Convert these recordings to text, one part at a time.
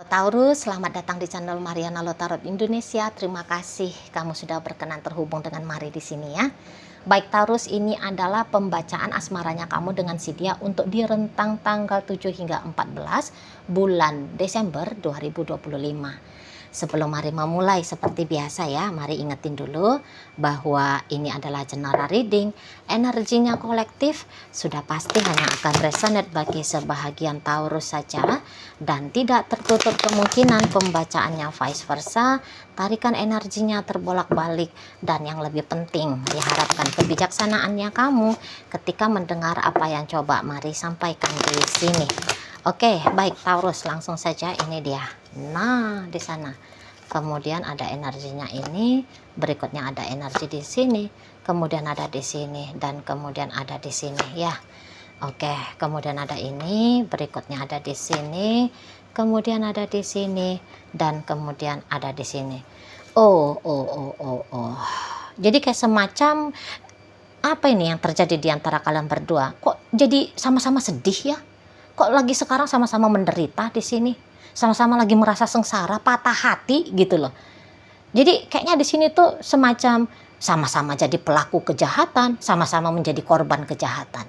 Taurus, selamat datang di channel Mariana Lotarot Indonesia. Terima kasih kamu sudah berkenan terhubung dengan Mari di sini ya. Baik Taurus, ini adalah pembacaan asmaranya kamu dengan si dia untuk di rentang tanggal 7 hingga 14 bulan Desember 2025. Sebelum Mari memulai seperti biasa ya, mari ingetin dulu bahwa ini adalah general reading. Energinya kolektif, sudah pasti hanya akan resonate bagi sebahagian Taurus saja dan tidak tertutup kemungkinan pembacaannya vice versa. Tarikan energinya terbolak-balik dan yang lebih penting diharapkan kebijaksanaannya kamu ketika mendengar apa yang coba Mari sampaikan di sini. Oke, baik Taurus, langsung saja ini dia. Nah, di sana. Kemudian ada energinya ini, berikutnya ada energi di sini, kemudian ada di sini dan kemudian ada di sini ya. Oke, kemudian ada ini, berikutnya ada di sini, kemudian ada di sini dan kemudian ada di sini. Oh. Jadi kayak semacam apa ini yang terjadi di antara kalian berdua? Kok jadi sama-sama sedih ya? Kok lagi sekarang sama-sama menderita di sini, sama-sama lagi merasa sengsara, patah hati gitu loh. Jadi kayaknya di sini tuh semacam sama-sama jadi pelaku kejahatan, sama-sama menjadi korban kejahatan,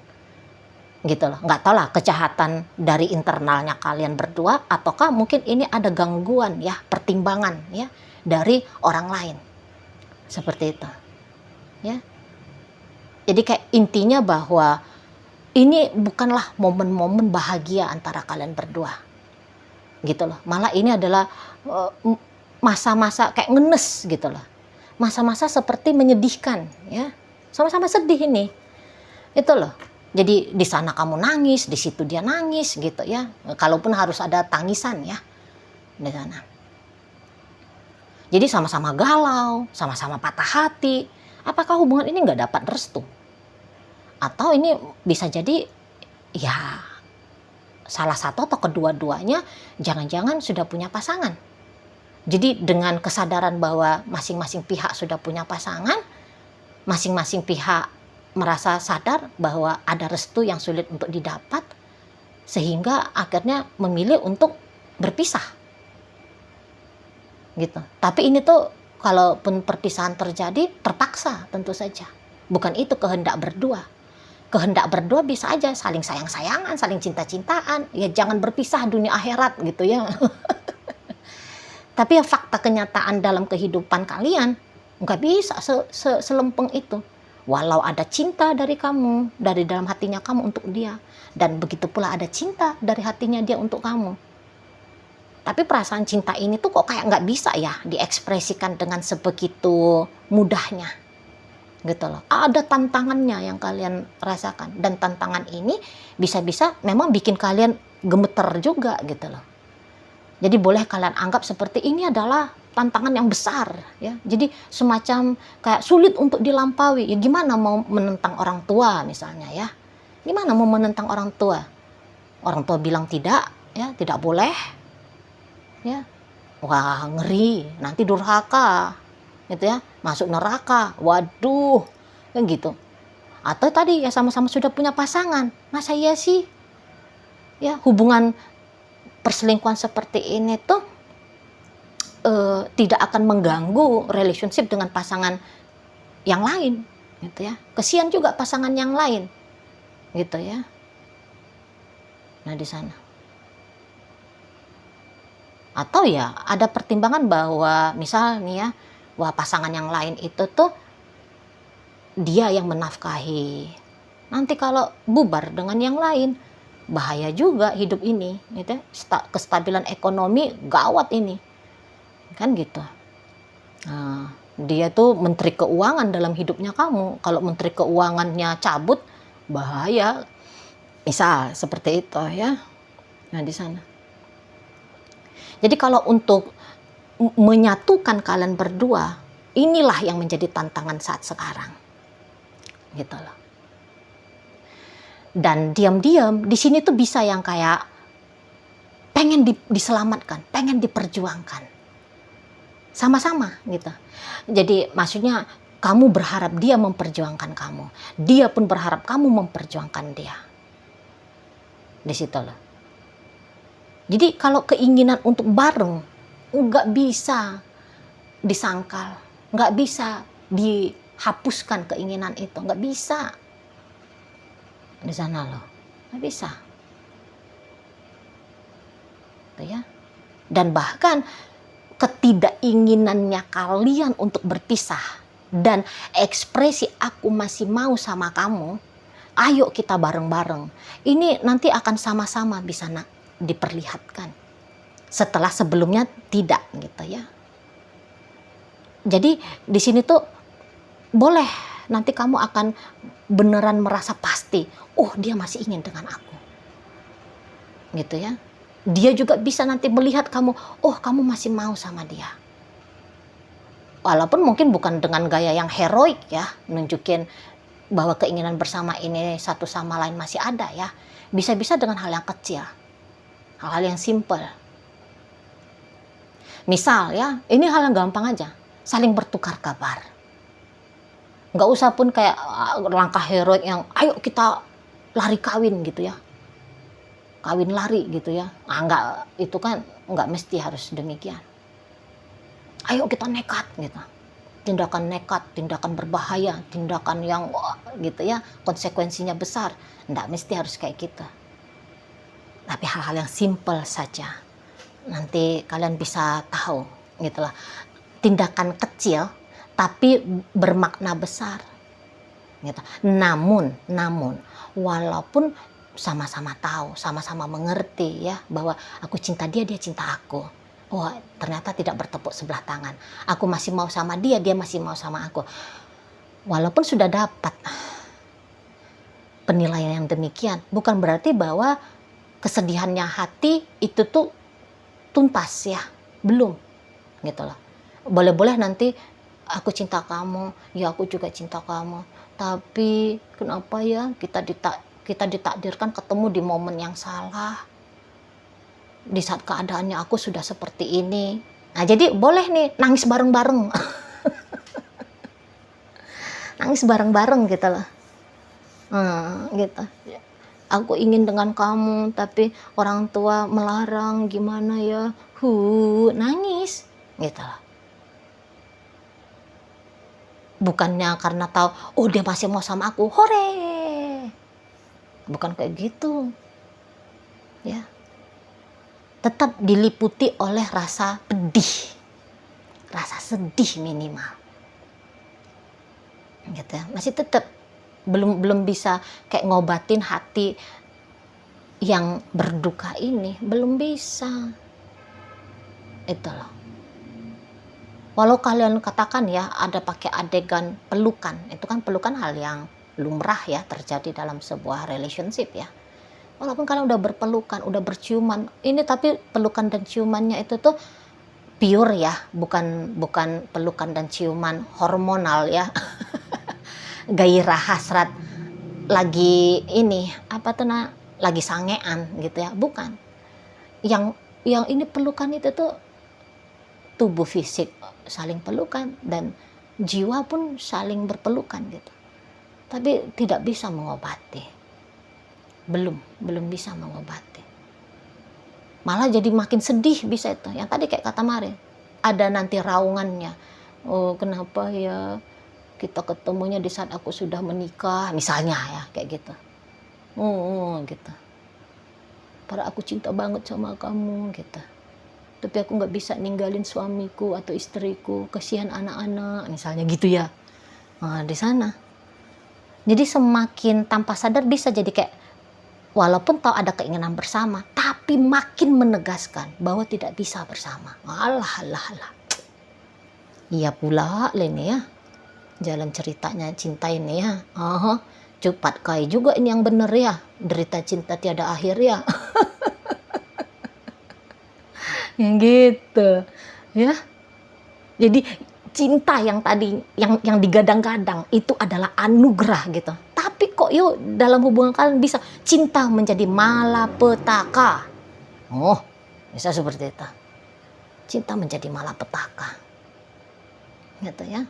gitu loh. Nggak tahu lah kejahatan dari internalnya kalian berdua, ataukah mungkin ini ada gangguan ya, pertimbangan ya dari orang lain, seperti itu, ya. Jadi kayak intinya bahwa ini bukanlah momen-momen bahagia antara kalian berdua, gitu loh. Malah ini adalah masa-masa kayak ngenes gitu loh, masa-masa seperti menyedihkan ya, sama-sama sedih ini, itu loh. Jadi di sana kamu nangis, di situ dia nangis gitu ya, kalaupun harus ada tangisan ya di sana. Jadi sama-sama galau, sama-sama patah hati. Apakah hubungan ini nggak dapat restu? Atau ini bisa jadi ya salah satu atau kedua-duanya jangan-jangan sudah punya pasangan. Jadi dengan kesadaran bahwa masing-masing pihak sudah punya pasangan, masing-masing pihak merasa sadar bahwa ada restu yang sulit untuk didapat, sehingga akhirnya memilih untuk berpisah gitu. Tapi ini tuh kalaupun perpisahan terjadi terpaksa tentu saja, bukan itu kehendak berdua. Kehendak berdua bisa aja saling sayang-sayangan, saling cinta-cintaan, ya jangan berpisah dunia akhirat gitu ya. Tapi ya fakta kenyataan dalam kehidupan kalian nggak bisa selempeng itu. Walau ada cinta dari kamu, dari dalam hatinya kamu untuk dia, dan begitu pula ada cinta dari hatinya dia untuk kamu. Tapi perasaan cinta ini tuh kok kayak nggak bisa ya diekspresikan dengan sebegitu mudahnya, gitu loh. Ada tantangannya yang kalian rasakan, dan tantangan ini bisa-bisa memang bikin kalian gemeter juga gitu loh. Jadi boleh kalian anggap seperti ini adalah tantangan yang besar ya. Jadi semacam kayak sulit untuk dilampaui. Ya gimana mau menentang orang tua misalnya ya? Gimana mau menentang orang tua? Orang tua bilang tidak ya, tidak boleh ya. Wah, ngeri, nanti durhaka gitu ya, masuk neraka, waduh, kan gitu. Atau tadi ya sama-sama sudah punya pasangan, masa iya sih ya hubungan perselingkuhan seperti ini tuh tidak akan mengganggu relationship dengan pasangan yang lain gitu ya. Kesian juga pasangan yang lain gitu ya. Nah di sana. Atau ya ada pertimbangan bahwa misal nih ya, wah pasangan yang lain itu tuh dia yang menafkahi. Nanti kalau bubar dengan yang lain, bahaya juga hidup ini, gitu. Kestabilan ekonomi gawat ini, kan gitu. Nah, dia tuh menteri keuangan dalam hidupnya kamu. Kalau menteri keuangannya cabut, bahaya. Misal seperti itu ya. Nah di sana. Jadi kalau untuk menyatukan kalian berdua, inilah yang menjadi tantangan saat sekarang, gitu loh. Dan diam-diam di sini tuh bisa yang kayak pengen diselamatkan, pengen diperjuangkan, sama-sama gitu. Jadi maksudnya kamu berharap dia memperjuangkan kamu, dia pun berharap kamu memperjuangkan dia. Di situ loh. Jadi kalau keinginan untuk bareng nggak bisa disangkal, nggak bisa dihapuskan keinginan itu, nggak bisa di sana loh, nggak bisa, gitu ya. Dan bahkan ketidakinginannya kalian untuk berpisah dan ekspresi aku masih mau sama kamu, ayo kita bareng-bareng. Ini nanti akan sama-sama bisa diperlihatkan. Setelah sebelumnya tidak gitu ya. Jadi di sini tuh boleh nanti kamu akan beneran merasa pasti, oh dia masih ingin dengan aku. Gitu ya. Dia juga bisa nanti melihat kamu, oh kamu masih mau sama dia. Walaupun mungkin bukan dengan gaya yang heroik ya, nunjukin bahwa keinginan bersama ini satu sama lain masih ada ya. Bisa-bisa dengan hal yang kecil, hal-hal yang simple. Misal ya, ini hal yang gampang aja, saling bertukar kabar. Nggak usah pun kayak langkah heroik yang ayo kita lari kawin gitu ya. Kawin lari gitu ya. Enggak, itu kan nggak mesti harus demikian. Ayo kita nekat gitu. Tindakan nekat, tindakan berbahaya, tindakan yang gitu ya, konsekuensinya besar. Nggak mesti harus kayak gitu. Tapi hal-hal yang simple saja. Nanti kalian bisa tahu gitu lah. Tindakan kecil tapi bermakna besar. Gitu. Namun walaupun sama-sama tahu, sama-sama mengerti ya bahwa aku cinta dia, dia cinta aku. Oh, ternyata tidak bertepuk sebelah tangan. Aku masih mau sama dia, dia masih mau sama aku. Walaupun sudah dapat penilaian yang demikian, bukan berarti bahwa kesedihannya hati itu tuh tuntas ya. Belum. Gitu loh. Boleh-boleh nanti aku cinta kamu, ya aku juga cinta kamu. Tapi kenapa ya kita ditakdirkan ketemu di momen yang salah. Di saat keadaannya aku sudah seperti ini. Nah, jadi boleh nih nangis bareng-bareng. Nangis bareng-bareng gitu loh. Gitu. Aku ingin dengan kamu, tapi orang tua melarang, gimana ya? Nangis. Gitu loh. Bukannya karena tahu, oh dia masih mau sama aku, hore. Bukan kayak gitu. Ya. Tetap diliputi oleh rasa pedih, rasa sedih minimal, gitu ya. Masih tetap belum bisa kayak ngobatin hati yang berduka ini, belum bisa, itu loh. Walau kalian katakan ya ada pakai adegan pelukan, itu kan pelukan hal yang lumrah ya terjadi dalam sebuah relationship ya. Walaupun kalian udah berpelukan, udah berciuman, ini tapi pelukan dan ciumannya itu tuh pure ya, bukan pelukan dan ciuman hormonal ya. Gairah hasrat lagi ini apa tuh lagi sangean gitu ya, bukan. Yang ini pelukan itu tuh tubuh fisik saling pelukan dan jiwa pun saling berpelukan gitu. Tapi tidak bisa mengobati. Belum bisa mengobati. Malah jadi makin sedih bisa itu. Yang tadi kayak kata Mari, ada nanti raungannya. Oh, kenapa ya kita ketemunya di saat aku sudah menikah, misalnya ya kayak gitu. Gitu. Padahal aku cinta banget sama kamu gitu. Tapi aku nggak bisa ninggalin suamiku atau istriku, kasihan anak-anak, misalnya gitu ya. Nah, di sana. Jadi semakin tanpa sadar bisa jadi kayak walaupun tahu ada keinginan bersama, tapi makin menegaskan bahwa tidak bisa bersama. Alah. Iya pula ini ya. Jalan ceritanya cinta ini ya. Cepat kai juga ini yang bener ya. Derita cinta tiada akhir ya. Yang gitu. Ya. Jadi cinta yang tadi yang digadang-gadang itu adalah anugerah gitu. Tapi kok yuk dalam hubungan kalian bisa cinta menjadi malapetaka. Oh, bisa seperti itu. Cinta menjadi malapetaka. Gitu ya.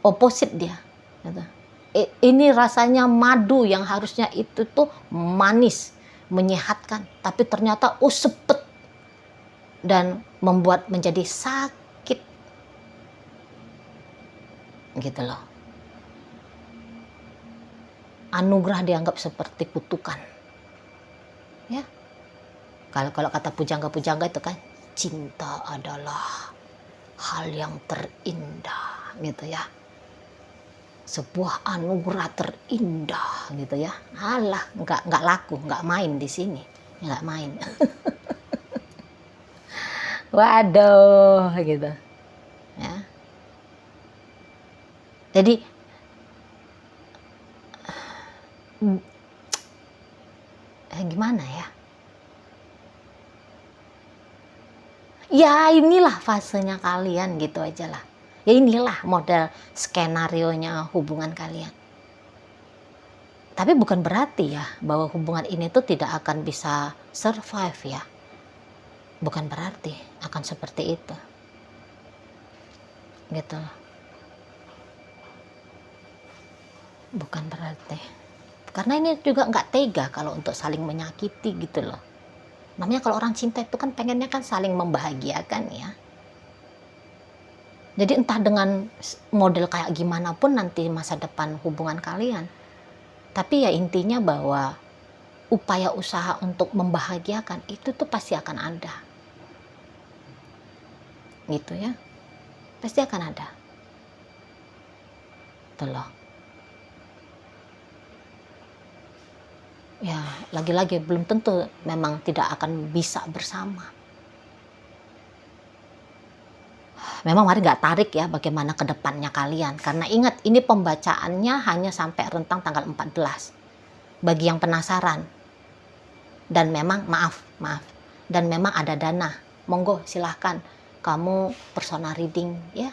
Opposite dia. Gitu. Ini rasanya madu yang harusnya itu tuh manis. menyehatkan, tapi ternyata sepet dan membuat menjadi sakit gitu loh. Anugerah dianggap seperti kutukan, ya. Kalau kata pujangga-pujangga itu kan, cinta adalah hal yang terindah gitu ya, sebuah anugerah terindah gitu ya. Alah, nggak laku, nggak main di sini, nggak main. Waduh gitu ya. Jadi gimana ya, ya inilah fasenya kalian gitu aja lah. Ya inilah model skenarionya hubungan kalian. Tapi bukan berarti ya bahwa hubungan ini tuh tidak akan bisa survive ya. Bukan berarti akan seperti itu. Gitu loh. Bukan berarti. Karena ini juga nggak tega kalau untuk saling menyakiti gitu loh. Namanya kalau orang cinta itu kan pengennya kan saling membahagiakan ya. Jadi entah dengan model kayak gimana pun nanti masa depan hubungan kalian. Tapi ya intinya bahwa upaya usaha untuk membahagiakan itu tuh pasti akan ada. Gitu ya. Pasti akan ada. Tuh loh. Ya lagi-lagi belum tentu memang tidak akan bisa bersama. Memang mari nggak tarik ya bagaimana ke depannya kalian. Karena ingat ini pembacaannya hanya sampai rentang tanggal 14. Bagi yang penasaran. Dan memang maaf. Dan memang ada dana. Monggo silahkan kamu personal reading ya.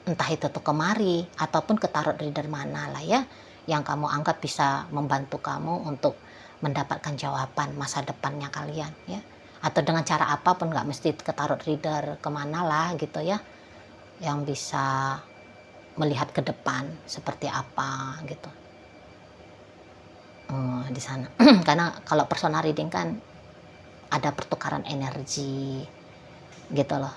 Entah itu tuh kemari ataupun ke tarot reader mana lah ya. Yang kamu anggap bisa membantu kamu untuk mendapatkan jawaban masa depannya kalian ya. Atau dengan cara apapun, nggak mesti ke tarot reader kemana lah gitu ya, yang bisa melihat ke depan seperti apa gitu di sana. Karena kalau personal reading kan ada pertukaran energi gitu loh,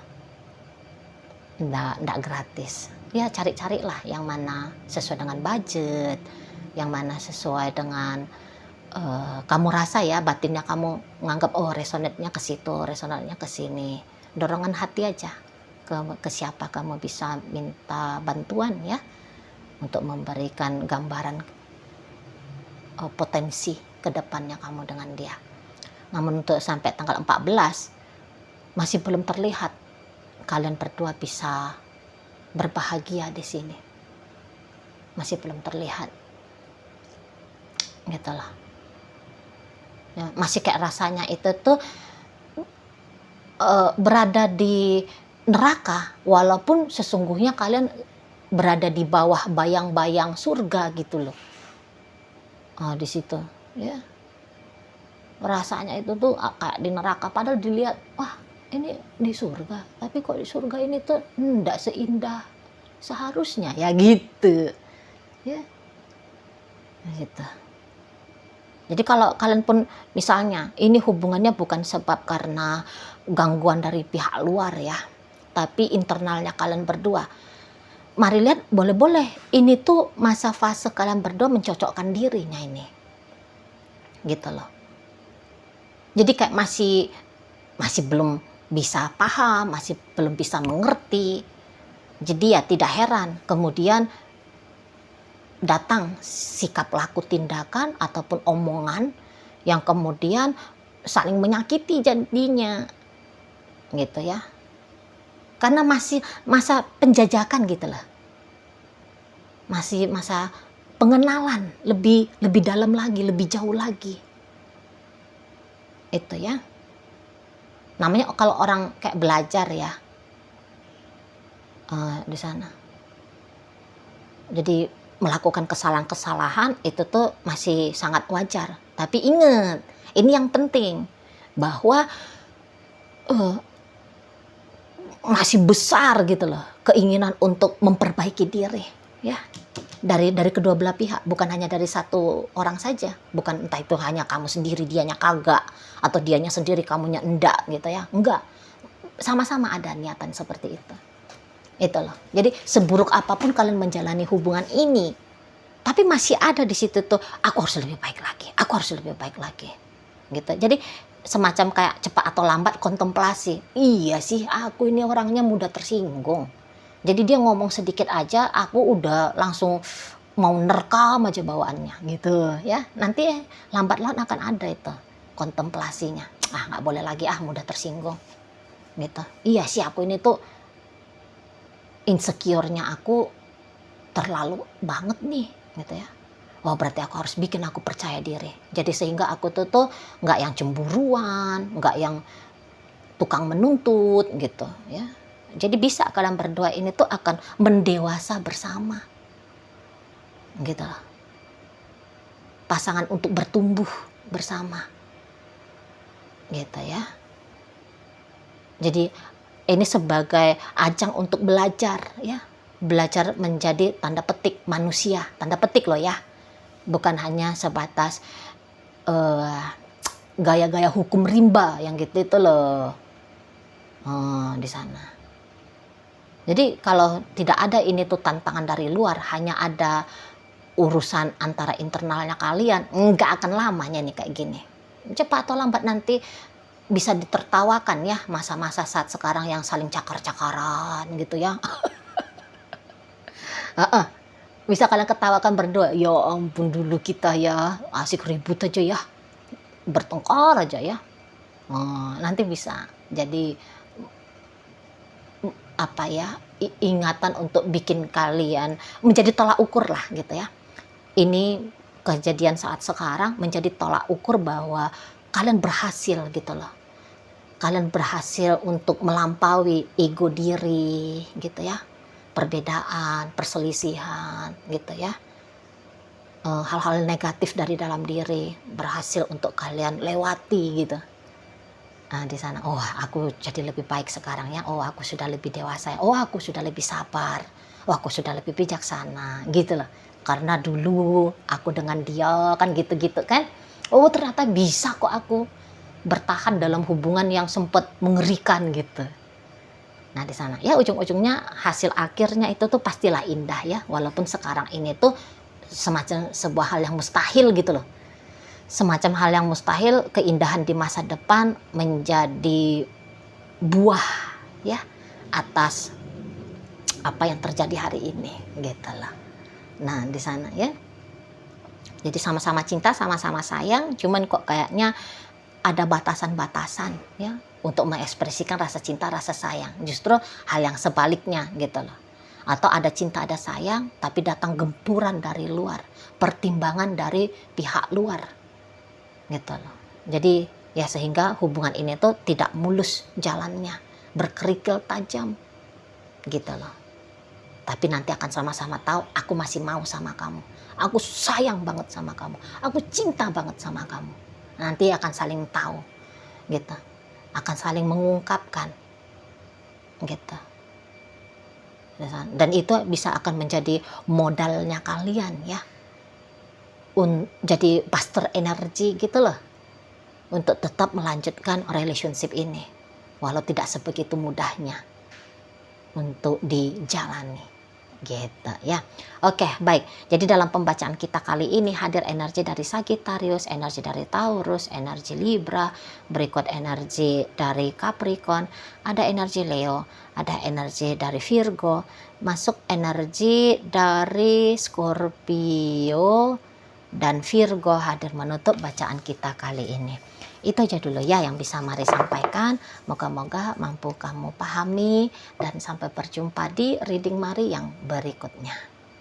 nggak gratis ya. Cari-carilah yang mana sesuai dengan budget, yang mana sesuai dengan kamu rasa ya, batinnya kamu nganggap resonate-nya ke situ, resonate-nya ke sini. Dorongan hati aja ke siapa kamu bisa minta bantuan ya untuk memberikan gambaran potensi ke depannya kamu dengan dia. Namun untuk sampai tanggal 14 masih belum terlihat kalian berdua bisa berbahagia di sini. Masih belum terlihat. Gitu lah. Ya, masih kayak rasanya itu tuh berada di neraka, walaupun sesungguhnya kalian berada di bawah bayang-bayang surga gitu loh. Di situ ya rasanya itu tuh kayak di neraka, padahal dilihat wah ini di surga, tapi kok di surga ini tuh enggak seindah seharusnya ya gitu ya gitu. Jadi kalau kalian pun misalnya ini hubungannya bukan sebab karena gangguan dari pihak luar ya, tapi internalnya kalian berdua, mari lihat, boleh-boleh ini tuh masa fase kalian berdua mencocokkan dirinya ini gitu loh. Jadi kayak masih belum bisa paham, masih belum bisa mengerti. Jadi ya tidak heran kemudian datang sikap laku tindakan ataupun omongan yang kemudian saling menyakiti jadinya gitu ya. Karena masih masa penjajakan gitu loh. Masih masa pengenalan lebih dalam lagi, lebih jauh lagi. Itu ya. Namanya kalau orang kayak belajar ya di sana. Jadi melakukan kesalahan-kesalahan itu tuh masih sangat wajar. Tapi ingat, ini yang penting, bahwa masih besar gitu loh keinginan untuk memperbaiki diri ya. dari kedua belah pihak, bukan hanya dari satu orang saja, bukan entah itu hanya kamu sendiri dianya kagak atau dianya sendiri kamunya enggak gitu ya, enggak, sama-sama ada niatan seperti itu loh. Jadi seburuk apapun kalian menjalani hubungan ini, tapi masih ada di situ tuh, aku harus lebih baik lagi, aku harus lebih baik lagi gitu. Jadi semacam kayak cepat atau lambat kontemplasi, iya sih aku ini orangnya mudah tersinggung. Jadi dia ngomong sedikit aja, aku udah langsung mau nerekam aja bawaannya gitu ya. Nanti lambat laun akan ada itu kontemplasinya. Ah nggak boleh lagi mudah tersinggung gitu. Iya sih aku ini tuh insecure-nya aku terlalu banget nih gitu ya. Oh berarti aku harus bikin aku percaya diri. Jadi sehingga aku tuh nggak yang cemburuan, nggak yang tukang menuntut gitu ya. Jadi bisa kalian berdua ini tuh akan mendewasa bersama. Gitu loh. Pasangan untuk bertumbuh bersama. Gitu ya. Jadi ini sebagai ajang untuk belajar ya. Belajar menjadi tanda petik manusia, tanda petik loh ya. Bukan hanya sebatas gaya-gaya hukum rimba yang gitu itu loh. Di sana. Jadi kalau tidak ada ini tuh tantangan dari luar, hanya ada urusan antara internalnya kalian, nggak akan lamanya nih kayak gini. Cepat atau lambat nanti bisa ditertawakan ya masa-masa saat sekarang yang saling cakar-cakaran gitu ya. Bisa kalian ketawakan berdua, ya ampun dulu kita ya asik ribut aja ya, bertengkar aja ya. Nanti bisa jadi apa ya, ingatan untuk bikin kalian menjadi tolak ukur lah gitu ya. Ini kejadian saat sekarang menjadi tolak ukur bahwa kalian berhasil gitu loh. Kalian berhasil untuk melampaui ego diri gitu ya. Perbedaan, perselisihan gitu ya. Hal-hal negatif dari dalam diri berhasil untuk kalian lewati gitu. Di sana, oh aku jadi lebih baik sekarang ya, oh aku sudah lebih dewasa ya, oh aku sudah lebih sabar, oh aku sudah lebih bijaksana gitu loh. Karena dulu aku dengan dia kan gitu-gitu kan, oh ternyata bisa kok aku bertahan dalam hubungan yang sempat mengerikan gitu. Nah di sana ya ujung-ujungnya hasil akhirnya itu tuh pastilah indah ya, walaupun sekarang ini tuh semacam sebuah hal yang mustahil gitu loh. Semacam hal yang mustahil, keindahan di masa depan menjadi buah ya atas apa yang terjadi hari ini gitu lah. Nah di sana ya, jadi sama-sama cinta, sama-sama sayang, cuman kok kayaknya ada batasan-batasan ya untuk mengekspresikan rasa cinta, rasa sayang. Justru hal yang sebaliknya gitu loh. Atau ada cinta, ada sayang, tapi datang gempuran dari luar, pertimbangan dari pihak luar gitu loh. Jadi ya sehingga hubungan ini tuh tidak mulus jalannya, berkerikil tajam gitu loh. Tapi nanti akan sama-sama tahu aku masih mau sama kamu, aku sayang banget sama kamu, aku cinta banget sama kamu. Nanti akan saling tahu gitu, akan saling mengungkapkan gitu. Dan itu bisa akan menjadi modalnya kalian ya, jadi pastor energi gitu loh, untuk tetap melanjutkan relationship ini walau tidak sebegitu mudahnya untuk dijalani gitu ya. Oke baik, jadi dalam pembacaan kita kali ini hadir energi dari Sagittarius, energi dari Taurus, energi Libra, berikut energi dari Capricorn, ada energi Leo, ada energi dari Virgo, masuk energi dari Scorpio dan Virgo hadir menutup bacaan kita kali ini. Itu aja dulu ya yang bisa Mari sampaikan. Moga-moga mampu kamu pahami dan sampai berjumpa di reading Mari yang berikutnya.